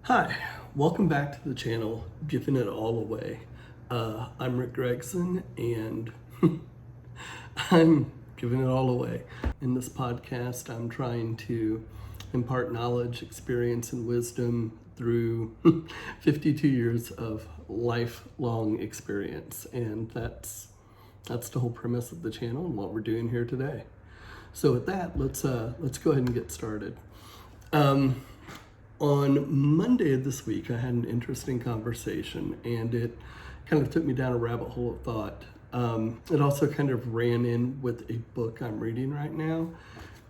Hi, welcome back to the channel, Giving It All Away. I'm Rick Gregson, and I'm giving it all away. In this podcast, I'm trying to impart knowledge, experience, and wisdom through 52 years of lifelong experience, and that's the whole premise of the channel and what we're doing here today. So with that, let's go ahead and get started. On Monday of this week, I had an interesting conversation, and it kind of took me down a rabbit hole of thought. It also kind of ran in with a book I'm reading right now,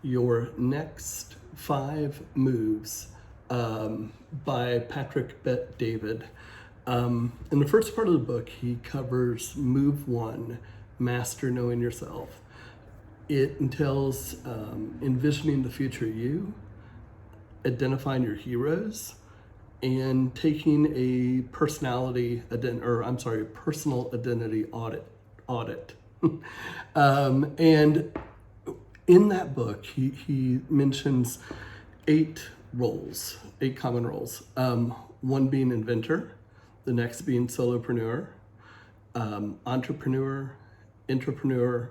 Your Next 5 Moves by Patrick Bet-David. In the first part of the book, he covers Move 1, Master Knowing Yourself. It entails envisioning the future you, identifying your heroes, and taking a personal identity audit. And in that book, he mentions 8 common roles. One being inventor, the next being solopreneur, entrepreneur, entrepreneur,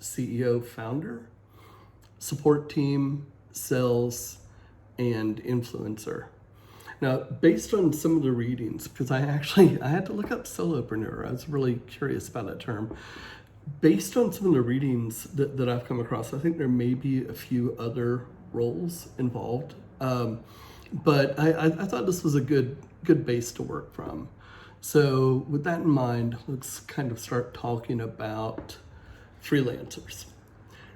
CEO, founder, support team, sales, and influencer. Now, based on some of the readings, because I had to look up solopreneur, I was really curious about that term. Based on some of the readings that I've come across, I think there may be a few other roles involved, but I thought this was a good base to work from. So with that in mind, let's kind of start talking about freelancers.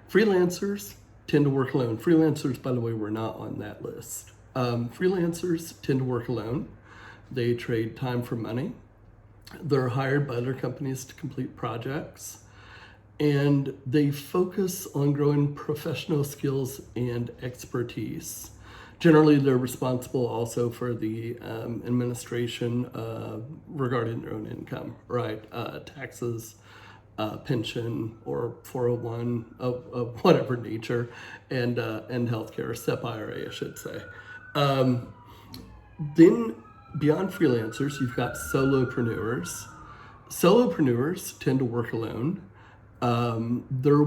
Freelancers tend to work alone. Freelancers, by the way, were not on that list. Freelancers tend to work alone. They trade time for money. They're hired by other companies to complete projects. And they focus on growing professional skills and expertise. Generally, they're responsible also for the administration regarding their own income, right? Taxes, pension or 401 of whatever nature, and healthcare, SEP IRA, I should say. Then beyond freelancers, you've got solopreneurs. Solopreneurs tend to work alone. They're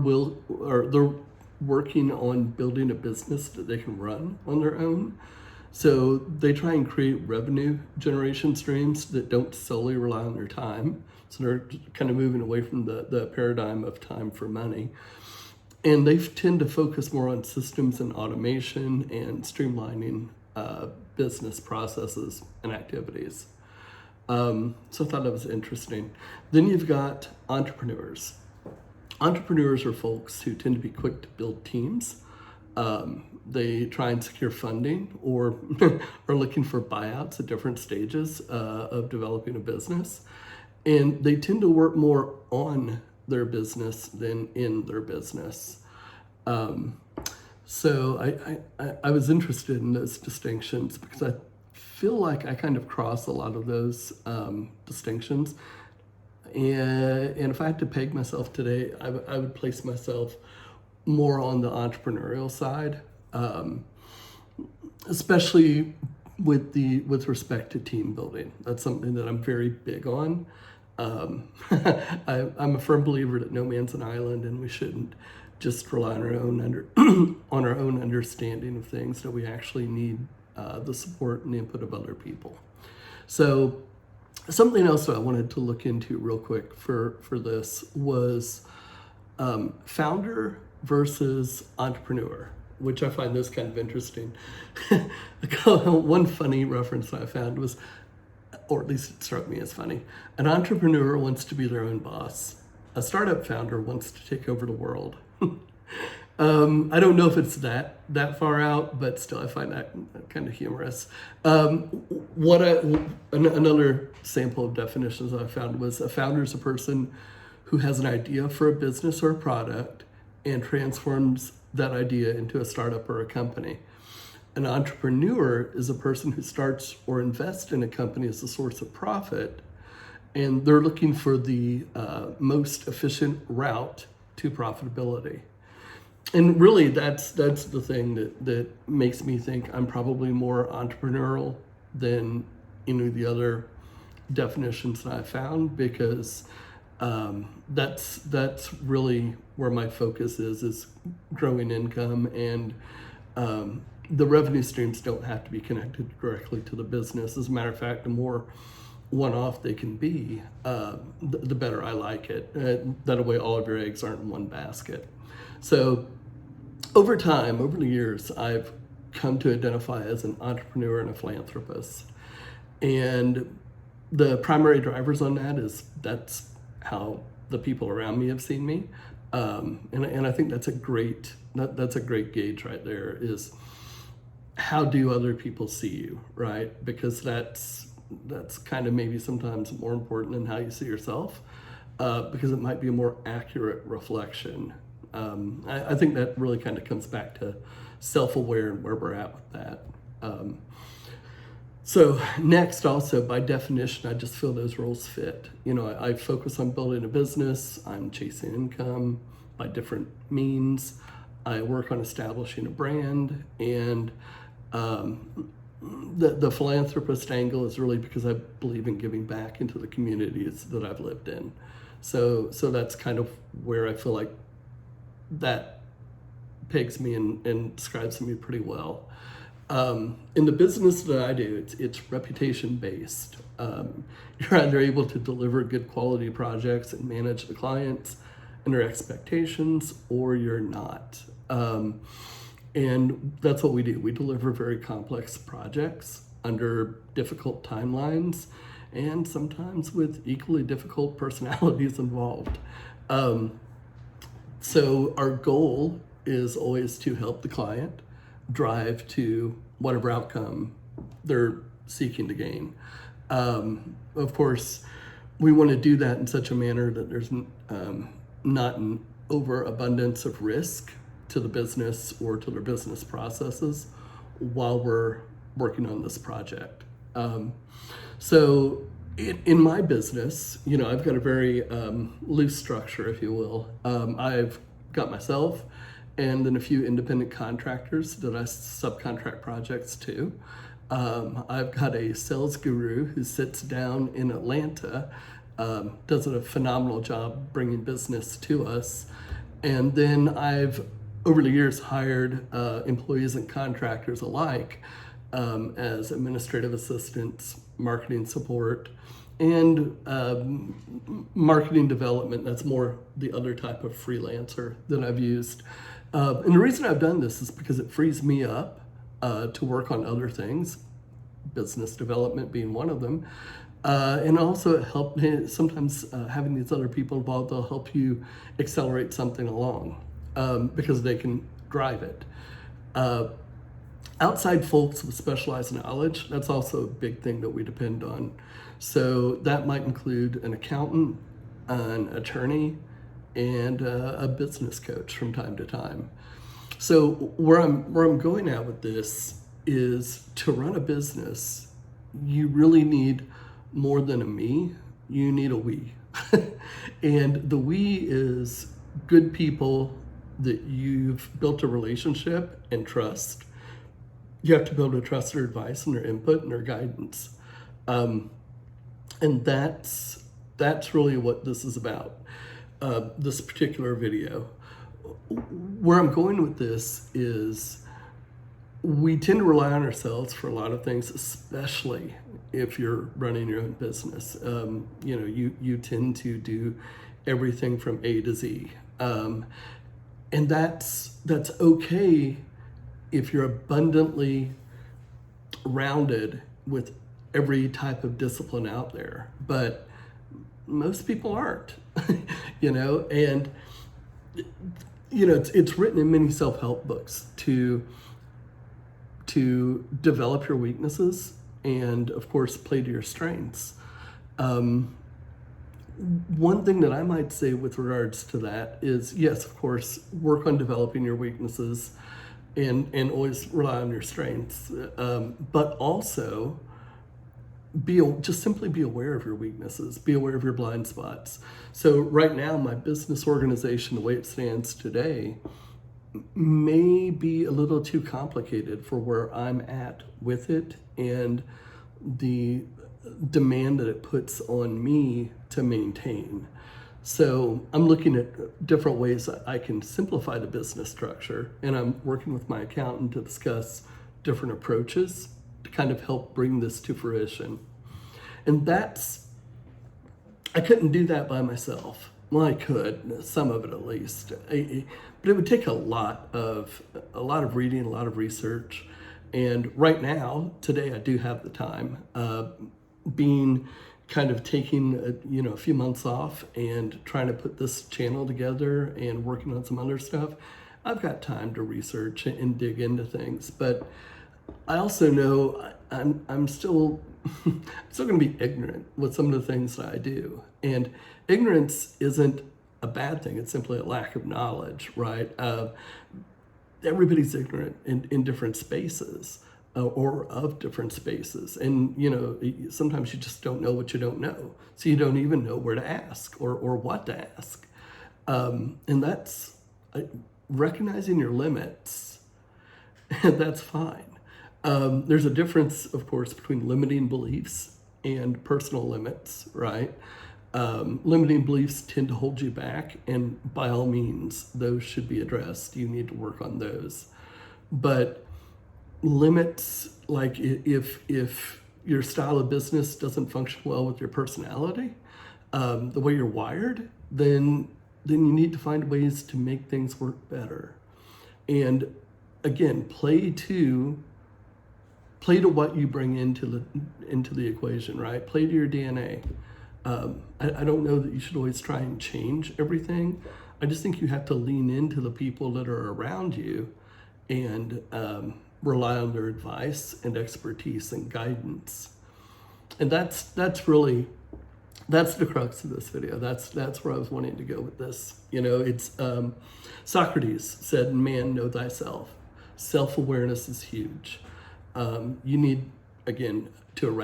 working on building a business that they can run on their own. So they try and create revenue generation streams that don't solely rely on their time. So they're kind of moving away from the paradigm of time for money. And they tend to focus more on systems and automation and streamlining business processes and activities. So I thought that was interesting. Then you've got entrepreneurs. Entrepreneurs are folks who tend to be quick to build teams. They try and secure funding or are looking for buyouts at different stages of developing a business. And they tend to work more on their business than in their business. So I was interested in those distinctions because I feel like I kind of cross a lot of those distinctions. And if I had to peg myself today, I would place myself more on the entrepreneurial side, especially with respect to team building. That's something that I'm very big on. I'm a firm believer that no man's an island, and we shouldn't just rely on our own understanding of things. That we actually need the support and the input of other people. So something else that I wanted to look into real quick for this was founder versus entrepreneur, which I find this kind of interesting. One funny reference that I found was, or at least it struck me as funny, an entrepreneur wants to be their own boss. A startup founder wants to take over the world. I don't know if it's that far out, but still I find that kind of humorous. Another sample of definitions I found was a founder is a person who has an idea for a business or a product and transforms that idea into a startup or a company. An entrepreneur is a person who starts or invests in a company as a source of profit, and they're looking for the most efficient route to profitability. And really, that's the thing that makes me think I'm probably more entrepreneurial than any of the other definitions that I found, because that's really where my focus is growing income, and the revenue streams don't have to be connected directly to the business. As a matter of fact, the more one-off they can be, the better I like it. That way all of your eggs aren't in one basket. So over time, over the years, I've come to identify as an entrepreneur and a philanthropist. And the primary drivers on that's how the people around me have seen me. And I think that's a great gauge right there, is how do other people see you, right? Because that's kind of maybe sometimes more important than how you see yourself, because it might be a more accurate reflection. I think that really kind of comes back to self-aware and where we're at with that. So next, also by definition, I just feel those roles fit. I focus on building a business. I'm chasing income by different means. I work on establishing a brand, and the philanthropist angle is really because I believe in giving back into the communities that I've lived in. So that's kind of where I feel like that pegs me and describes me pretty well. In the business that I do, it's reputation based. You're either able to deliver good quality projects and manage the clients and their expectations, or you're not. And that's what we do. We deliver very complex projects under difficult timelines, and sometimes with equally difficult personalities involved. So our goal is always to help the client drive to whatever outcome they're seeking to gain. Of course, we want to do that in such a manner that there's not an overabundance of risk to the business or to their business processes while we're working on this project. So in my business, I've got a very loose structure, if you will. I've got myself and then a few independent contractors that I subcontract projects to. I've got a sales guru who sits down in Atlanta, does a phenomenal job bringing business to us. And then I've, over the years, hired employees and contractors alike as administrative assistants, marketing support, and marketing development. That's more the other type of freelancer that I've used. And the reason I've done this is because it frees me up to work on other things, business development being one of them. And also it helped sometimes having these other people involved, they'll help you accelerate something along because they can drive it. Outside folks with specialized knowledge, that's also a big thing that we depend on. So that might include an accountant, an attorney, and a business coach from time to time. So where I'm going at with this is, to run a business, you really need more than a me, you need a we. And the we is good people that you've built a relationship and trust. You have to be able to trust their advice and their input and their guidance. And that's really what this is about, this particular video. Where I'm going with this is, we tend to rely on ourselves for a lot of things, especially if you're running your own business. You tend to do everything from A to Z. And that's okay if you're abundantly rounded with every type of discipline out there, but most people aren't. And it's written in many self-help books to develop your weaknesses and, of course, play to your strengths. One thing that I might say with regards to that is, yes, of course, work on developing your weaknesses and always rely on your strengths, but also just simply be aware of your weaknesses, be aware of your blind spots. So right now, my business organization, the way it stands today, may be a little too complicated for where I'm at with it, and the demand that it puts on me to maintain. So I'm looking at different ways that I can simplify the business structure, and I'm working with my accountant to discuss different approaches to kind of help bring this to fruition. And I couldn't do that by myself. Well, I could, some of it at least, but it would take a lot of reading, a lot of research. And right now, today, I do have the time. Being kind of taking a few months off and trying to put this channel together and working on some other stuff, I've got time to research and dig into things. But I also know I'm still going to be ignorant with some of the things that I do. And ignorance isn't a bad thing. It's simply a lack of knowledge, right? Everybody's ignorant in different spaces or of different spaces. And, sometimes you just don't know what you don't know. So you don't even know where to ask or what to ask. And that's recognizing your limits. That's fine. There's a difference, of course, between limiting beliefs and personal limits, right? Limiting beliefs tend to hold you back, and by all means, those should be addressed. You need to work on those. But limits, like if your style of business doesn't function well with your personality, the way you're wired, then you need to find ways to make things work better. And again, play to what you bring into the equation, right? Play to your DNA. I don't know that you should always try and change everything. I just think you have to lean into the people that are around you and rely on their advice and expertise and guidance. And that's the crux of this video. That's where I was wanting to go with this. It's Socrates said, "Man, know thyself." Self-awareness is huge. You need, again, to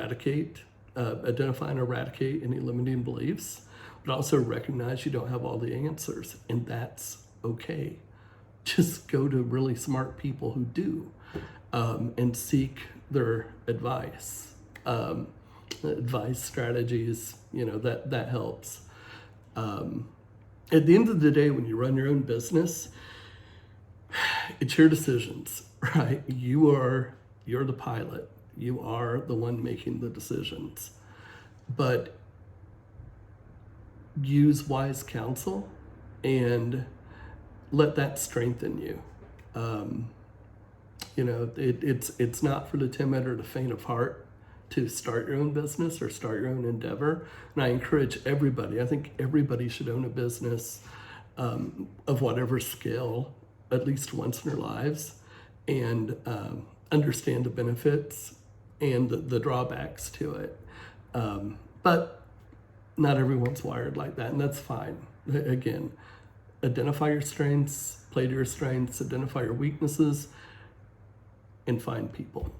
identify and eradicate any limiting beliefs, but also recognize you don't have all the answers, and that's okay. Just go to really smart people who do, and seek their advice, strategies, that helps. At the end of the day, when you run your own business, it's your decisions, right? You're the pilot. You are the one making the decisions. But use wise counsel and let that strengthen you. It's not for the timid or the faint of heart to start your own business or start your own endeavor. And I encourage everybody, I think everybody should own a business of whatever scale at least once in their lives, and understand the benefits and the drawbacks to it. But not everyone's wired like that, and that's fine. Again, identify your strengths, play to your strengths, identify your weaknesses, and find people.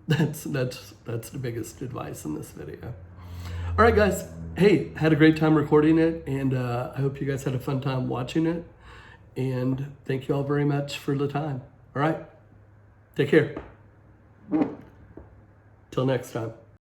That's the biggest advice in this video. All right, guys. Hey, had a great time recording it, and I hope you guys had a fun time watching it. And thank you all very much for the time. All right, take care. Till next time.